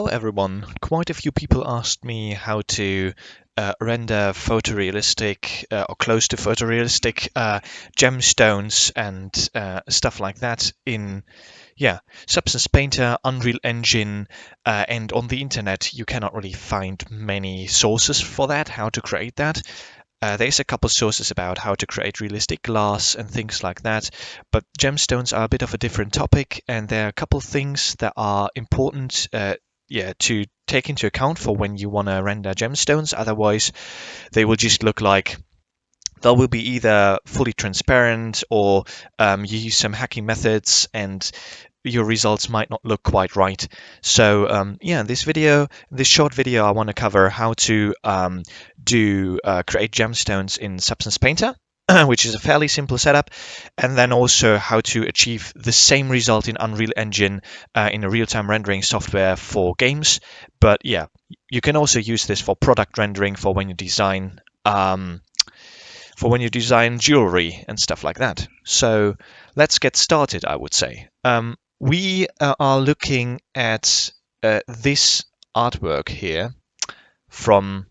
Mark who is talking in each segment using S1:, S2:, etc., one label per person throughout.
S1: Hello everyone. Quite a few people asked me how to render photorealistic or close to photorealistic gemstones and stuff like that in Substance Painter, Unreal Engine, and on the internet you cannot really find many sources for that, how to create that. There's a couple sources about how to create realistic glass and things like that, but gemstones are a bit of a different topic, and there are a couple things that are important to take into account for when you want to render gemstones. Otherwise, they will just look like they will be either fully transparent or you use some hacking methods and your results might not look quite right. So in this short video, I want to cover how to create gemstones in Substance Painter, which is a fairly simple setup, and then also how to achieve the same result in Unreal Engine in a real-time rendering software for games. But yeah, you can also use this for product rendering for when you design jewelry and stuff like that. So let's get started, I would say. We are looking at this artwork here from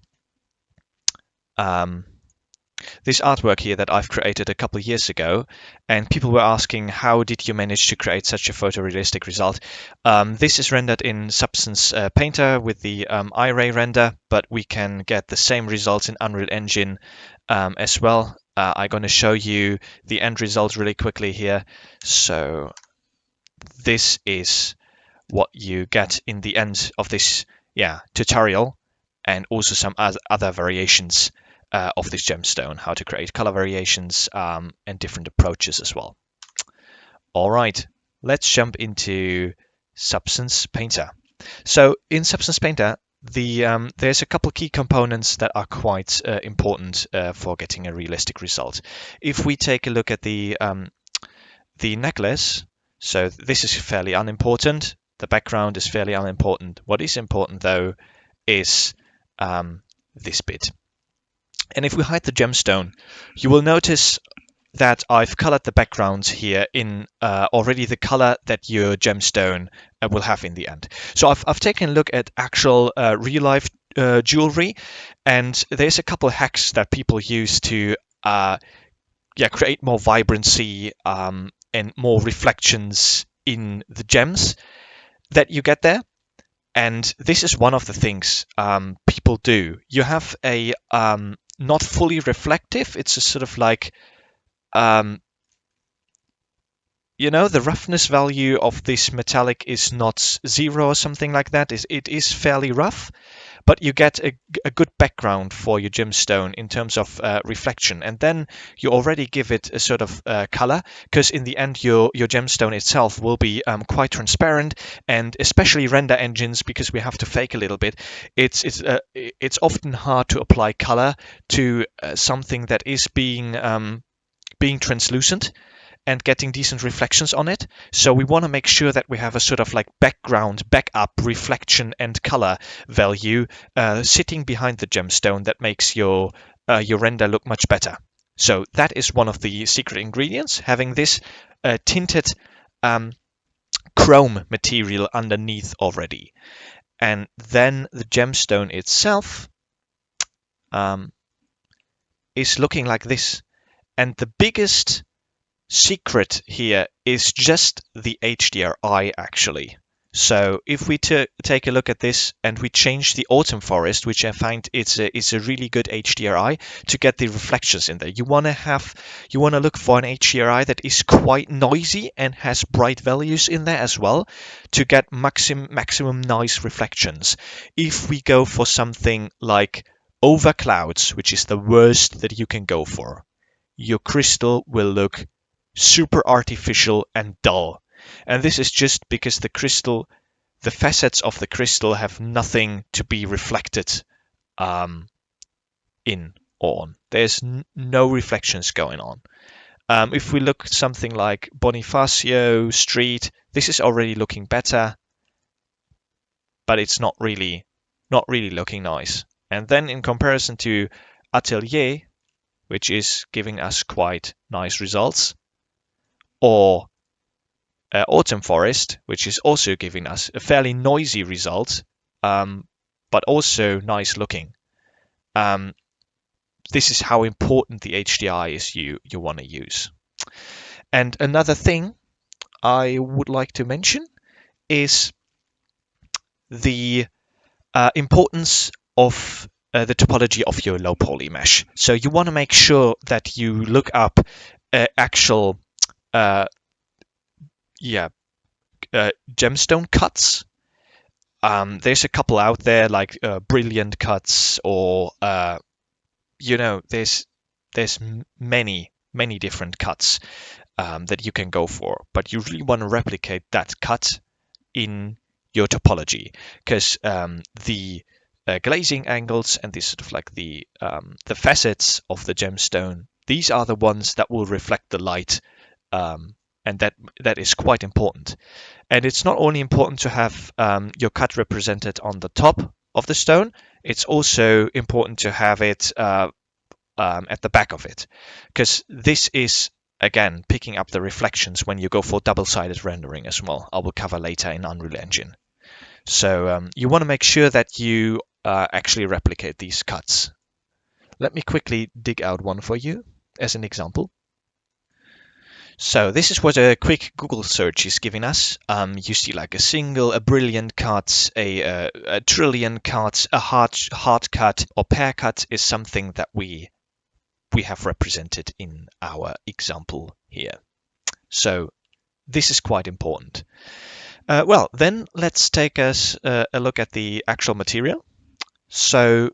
S1: that I've created a couple of years ago, and people were asking, how did you manage to create such a photorealistic result? This is rendered in Substance Painter with the iRay render, but we can get the same results in Unreal Engine as well. I'm going to show you the end result really quickly here. So this is what you get in the end of this tutorial, and also some other variations of this gemstone, how to create color variations and different approaches as well. All right, let's jump into Substance Painter. So in Substance Painter, there's a couple key components that are quite important for getting a realistic result. If we take a look at the necklace, so this is fairly unimportant. The background is fairly unimportant. What is important though is this bit. And if we hide the gemstone, you will notice that I've colored the background here in already the color that your gemstone will have in the end. So I've taken a look at actual real-life jewelry, and there's a couple of hacks that people use to create more vibrancy and more reflections in the gems that you get there. And this is one of the things people do. You have a not fully reflective, it's a sort of like the roughness value of this metallic is not 0 or something like that. It is fairly rough, but you get a good background for your gemstone in terms of reflection, and then you already give it a sort of color, because in the end your gemstone itself will be quite transparent, and especially render engines, because we have to fake a little bit, it's often hard to apply color to something that is being translucent and getting decent reflections on it. So we want to make sure that we have a sort of like background, backup, reflection and color value sitting behind the gemstone that makes your render look much better. So that is one of the secret ingredients, having this tinted chrome material underneath already. And then the gemstone itself is looking like this. And the biggest secret here is just the HDRI actually. So if we take a look at this and we change the autumn forest, which I find is a really good HDRI to get the reflections in there. You want to look for an HDRI that is quite noisy and has bright values in there as well to get maximum nice reflections. If we go for something like over clouds, which is the worst that you can go for, your crystal will look super artificial and dull. And this is just because the facets of the crystal have nothing to be reflected in or on. There's no reflections going on. If we look at something like Bonifacio Street, this is already looking better, but it's not really looking nice. And then in comparison to Atelier, which is giving us quite nice results, or Autumn Forest, which is also giving us a fairly noisy result, but also nice looking. This is how important the HDI is you want to use. And another thing I would like to mention is the importance of the topology of your low poly mesh. So you want to make sure that you look up actual gemstone cuts. There's a couple out there like brilliant cuts, or there's many different cuts that you can go for, but you really want to replicate that cut in your topology, because the glazing angles and this sort of like the facets of the gemstone, these are the ones that will reflect the light, and that is quite important. And it's not only important to have your cut represented on the top of the stone, it's also important to have it at the back of it, because this is again picking up the reflections when you go for double-sided rendering as well. I will cover later in Unreal Engine. So you want to make sure that you actually replicate these cuts. Let me quickly dig out one for you as an example. So this is what a quick Google search is giving us. You see like a brilliant cut, a trillion cut, a hard cut, or pair cut is something that we have represented in our example here. So this is quite important. Well, then let's take us a look at the actual material. So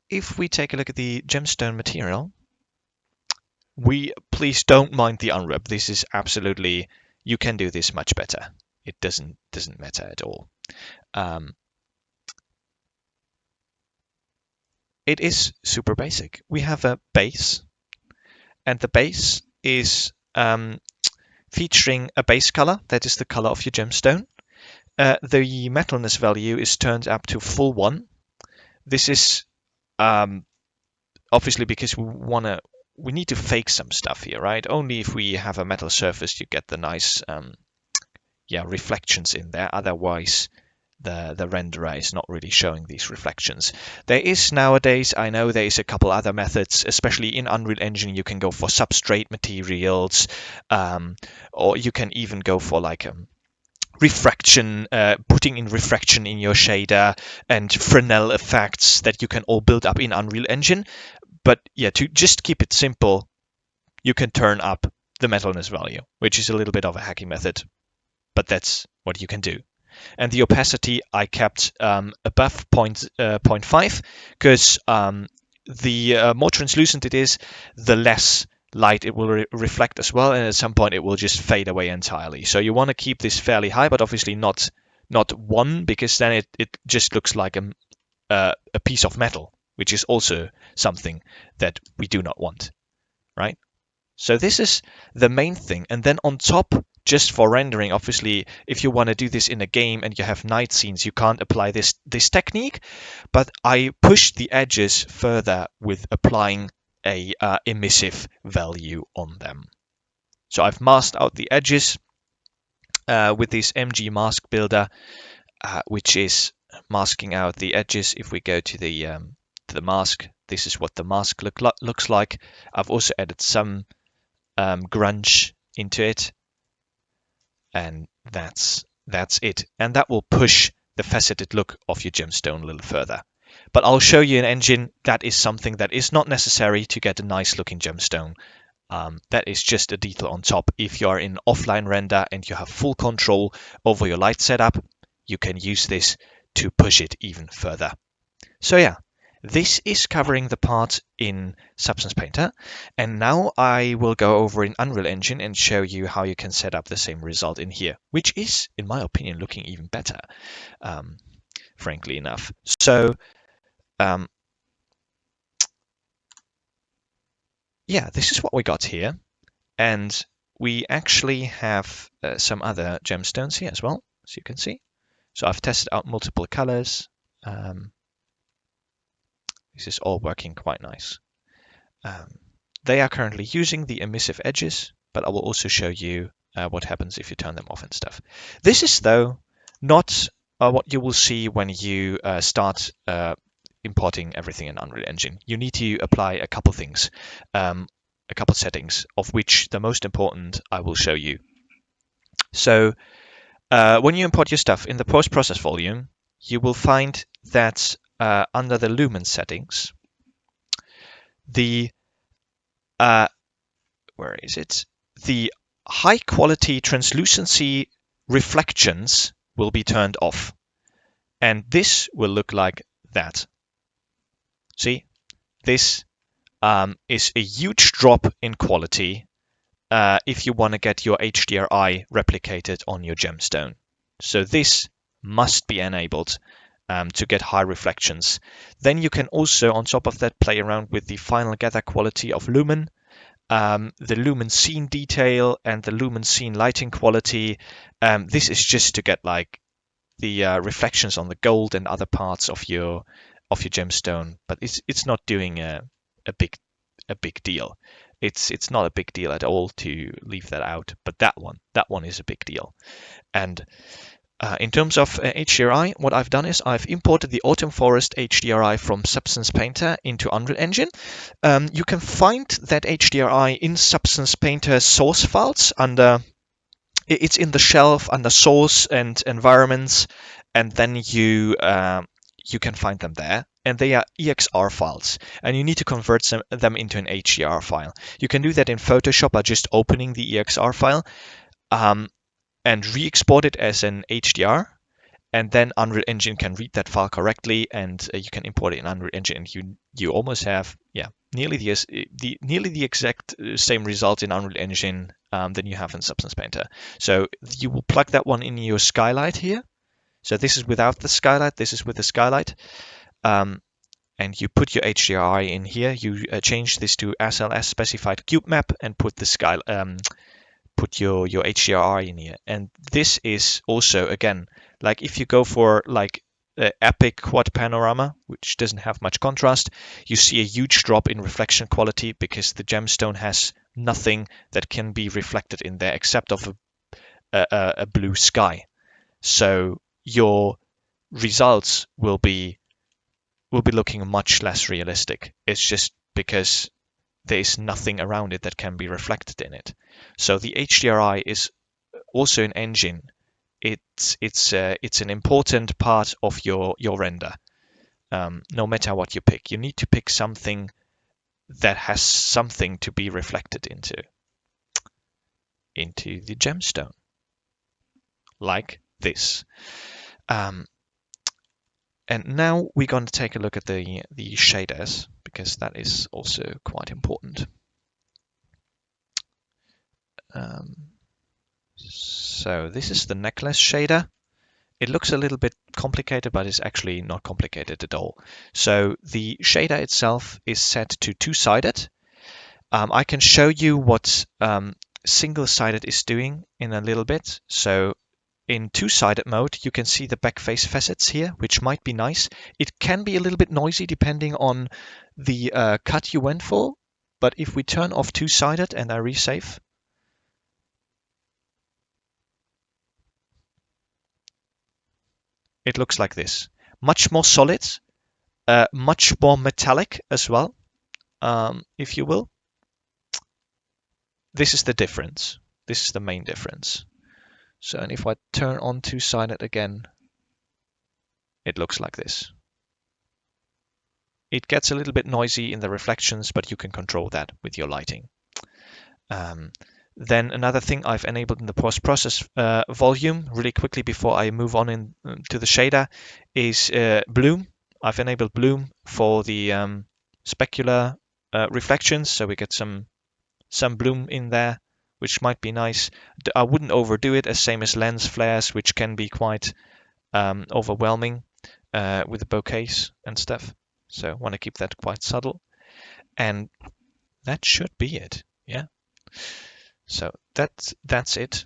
S1: if we take a look at the gemstone material, please don't mind the unwrap. This is absolutely, you can do this much better. It doesn't matter at all. It is super basic. We have a base, and the base is featuring a base color, that is the color of your gemstone. The metalness value is turned up to full 1. This is obviously because we need to fake some stuff here, right? Only if we have a metal surface you get the nice reflections in there. Otherwise, the renderer is not really showing these reflections. There is nowadays, I know there is a couple other methods, especially in Unreal Engine, you can go for substrate materials, or you can even go for like refraction, putting in refraction in your shader, and Fresnel effects that you can all build up in Unreal Engine. But yeah, to just keep it simple, you can turn up the metalness value, which is a little bit of a hacky method, but that's what you can do. And the opacity I kept above 0.5, because the more translucent it is, the less light it will reflect as well, and at some point it will just fade away entirely. So you want to keep this fairly high, but obviously not 1, because then it just looks like a piece of metal, which is also something that we do not want, right? So this is the main thing. And then on top, just for rendering, obviously, if you want to do this in a game and you have night scenes, you can't apply this technique. But I pushed the edges further with applying a emissive value on them. So I've masked out the edges with this MG mask builder, which is masking out the edges. If we go to the mask, this is what the mask looks like. I've also added some grunge into it, and that's it. And that will push the faceted look of your gemstone a little further. But I'll show you in Engine that is something that is not necessary to get a nice looking gemstone. That is just a detail on top. If you are in offline render and you have full control over your light setup, you can use this to push it even further. So yeah, this is covering the part in Substance Painter, and now I will go over in Unreal Engine and show you how you can set up the same result in here, which is, in my opinion, looking even better, frankly enough. So yeah, this is what we got here, and we actually have some other gemstones here as well, as you can see. So I've tested out multiple colors. This is all working quite nice. They are currently using the emissive edges, but I will also show you what happens if you turn them off and stuff. This is, though, not what you will see when you start importing everything in Unreal Engine. You need to apply a couple things, a couple settings, of which the most important I will show you. So when you import your stuff in the post-process volume, you will find that under the lumen settings, the where is it? The high quality translucency reflections will be turned off. And this will look like that. See, this is a huge drop in quality if you want to get your HDRI replicated on your gemstone. So this must be enabled to get high reflections. Then you can also, on top of that, play around with the final gather quality of lumen, the lumen scene detail, and the lumen scene lighting quality. This is just to get like the reflections on the gold and other parts of your gemstone, but it's not doing a big deal. It's not a big deal at all to leave that out, but that one is a big deal. And in terms of HDRI, what I've done is I've imported the Autumn Forest HDRI from Substance Painter into Unreal Engine. You can find that HDRI in Substance Painter source files under. It's in the shelf under source and environments, and then you can find them there, and they are EXR files, and you need to convert them into an HDR file. You can do that in Photoshop by just opening the EXR file and re-export it as an HDR, and then Unreal Engine can read that file correctly, and you can import it in Unreal Engine, and you almost have nearly the exact same result in Unreal Engine than you have in Substance Painter. So you will plug that one in your skylight here. So this is without the skylight, this is with the skylight. And you put your HDRI in here. You change this to SLS specified cube map and put the put your HDRI in here. And this is also, again, like if you go for like epic quad panorama, which doesn't have much contrast, you see a huge drop in reflection quality because the gemstone has nothing that can be reflected in there except of a blue sky. So your results will be looking much less realistic. It's just because there is nothing around it that can be reflected in it. So the HDRI is also an engine. It's an important part of your render. No matter what you pick, you need to pick something that has something to be reflected into the gemstone, like this. And now we're going to take a look at the shaders, because that is also quite important. So this is the necklace shader. It looks a little bit complicated, but it's actually not complicated at all. So the shader itself is set to two-sided. I can show you what single-sided is doing in a little bit. So in two-sided mode, you can see the backface facets here, which might be nice. It can be a little bit noisy depending on the cut you went for. But if we turn off two-sided and I resave, it looks like this. Much more solid, much more metallic as well, if you will. This is the difference. This is the main difference. So, and if I turn on two-sided again, it looks like this. It gets a little bit noisy in the reflections, but you can control that with your lighting. Then another thing I've enabled in the post-process volume really quickly before I move on to the shader is bloom. I've enabled bloom for the specular reflections, so we get some bloom in there, which might be nice. I wouldn't overdo it, as same as lens flares, which can be quite overwhelming with the bokehs and stuff. So I want to keep that quite subtle. And that should be it. Yeah. So that's it.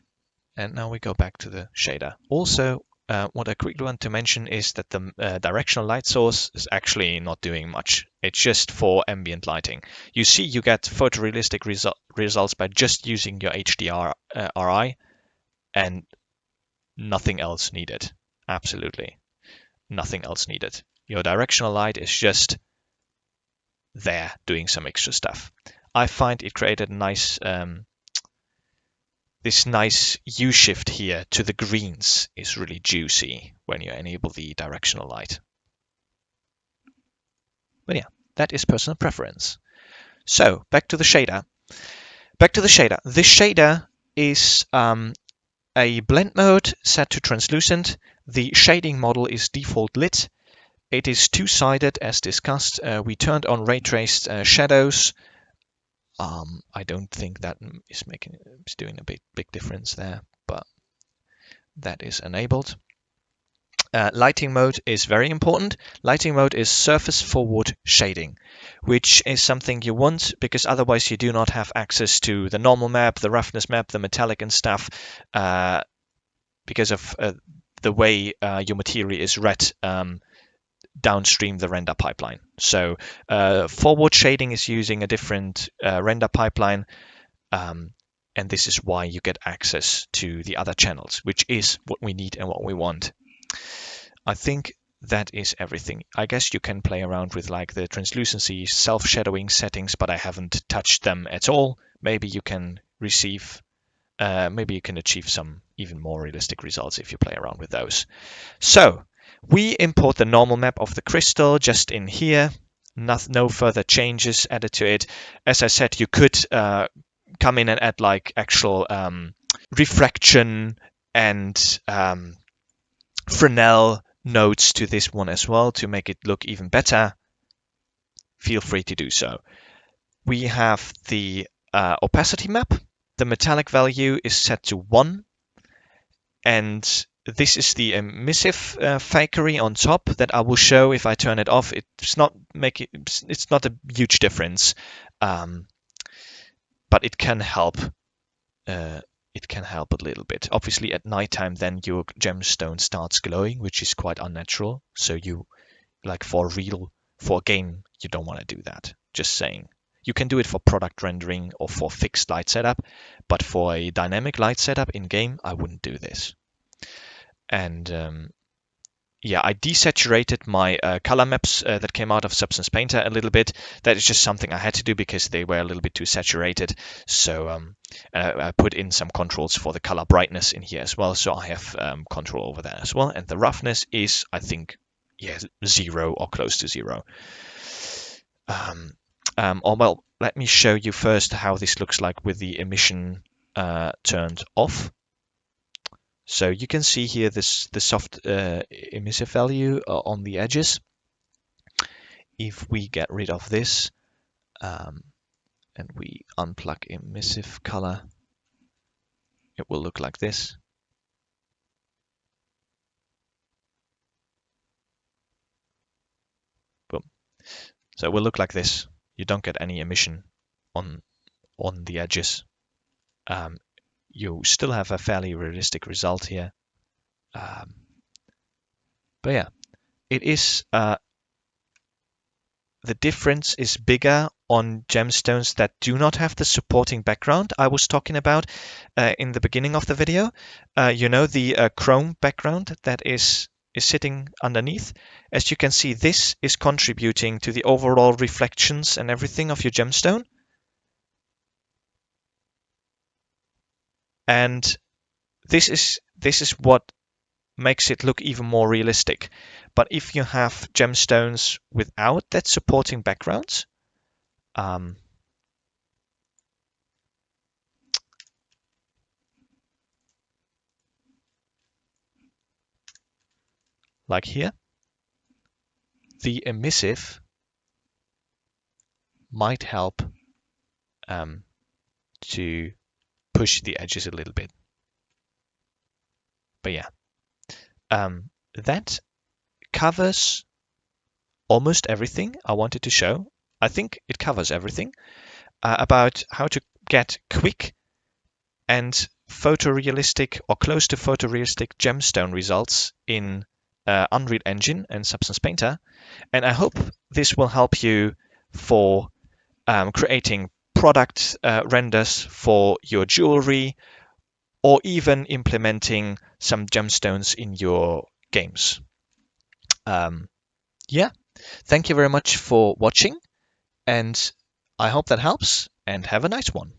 S1: And now we go back to the shader. Also, what I quickly want to mention is that the directional light source is actually not doing much. It's just for ambient lighting. You see, you get photorealistic results by just using your HDRI and nothing else needed. Absolutely nothing else needed. Your directional light is just there doing some extra stuff. I find it created a nice this nice U-shift here to the greens is really juicy when you enable the directional light. But yeah, that is personal preference. So back to the shader. This shader is a blend mode set to translucent. The shading model is default lit. It is two-sided as discussed. We turned on ray traced shadows. I don't think that is doing a big difference there, but that is enabled. Lighting mode is very important. Lighting mode is surface forward shading, which is something you want because otherwise you do not have access to the normal map, the roughness map, the metallic and stuff, because of the way your material is read downstream the render pipeline. So forward shading is using a different render pipeline, and this is why you get access to the other channels, which is what we need and what we want. I think that is everything. I guess you can play around with like the translucency, self-shadowing settings, but I haven't touched them at all. Maybe you can achieve some even more realistic results if you play around with those. So we import the normal map of the crystal just in here. No further changes added to it. As I said, you could come in and add like actual refraction and Fresnel nodes to this one as well to make it look even better. Feel free to do so. We have the opacity map. The metallic value is set to 1, and this is the emissive fakery on top that I will show if I turn it off. It's not a huge difference, but it can help. It can help a little bit. Obviously, at nighttime, then your gemstone starts glowing, which is quite unnatural. So you, like for a game, you don't want to do that. Just saying. You can do it for product rendering or for fixed light setup, but for a dynamic light setup in game, I wouldn't do this. And yeah, I desaturated my color maps that came out of Substance Painter a little bit. That is just something I had to do because they were a little bit too saturated. So I put in some controls for the color brightness in here as well. So I have control over that as well. And the roughness is, I think, 0 or close to 0. Well, let me show you first how this looks like with the emission turned off. So you can see here the soft emissive value on the edges. If we get rid of this and we unplug emissive color, it will look like this. Boom. So it will look like this. You don't get any emission on the edges. You still have a fairly realistic result here. But yeah, it is the difference is bigger on gemstones that do not have the supporting background I was talking about in the beginning of the video. The chrome background that is sitting underneath. As you can see, this is contributing to the overall reflections and everything of your gemstone. And this is what makes it look even more realistic. But if you have gemstones without that supporting background, like here, the emissive might help to push the edges a little bit. But yeah, that covers almost everything I wanted to show. I think it covers everything about how to get quick and photorealistic or close to photorealistic gemstone results in Unreal Engine and Substance Painter. And I hope this will help you for creating product renders for your jewelry, or even implementing some gemstones in your games. Um, yeah, thank you very much for watching, and I hope that helps, and have a nice one.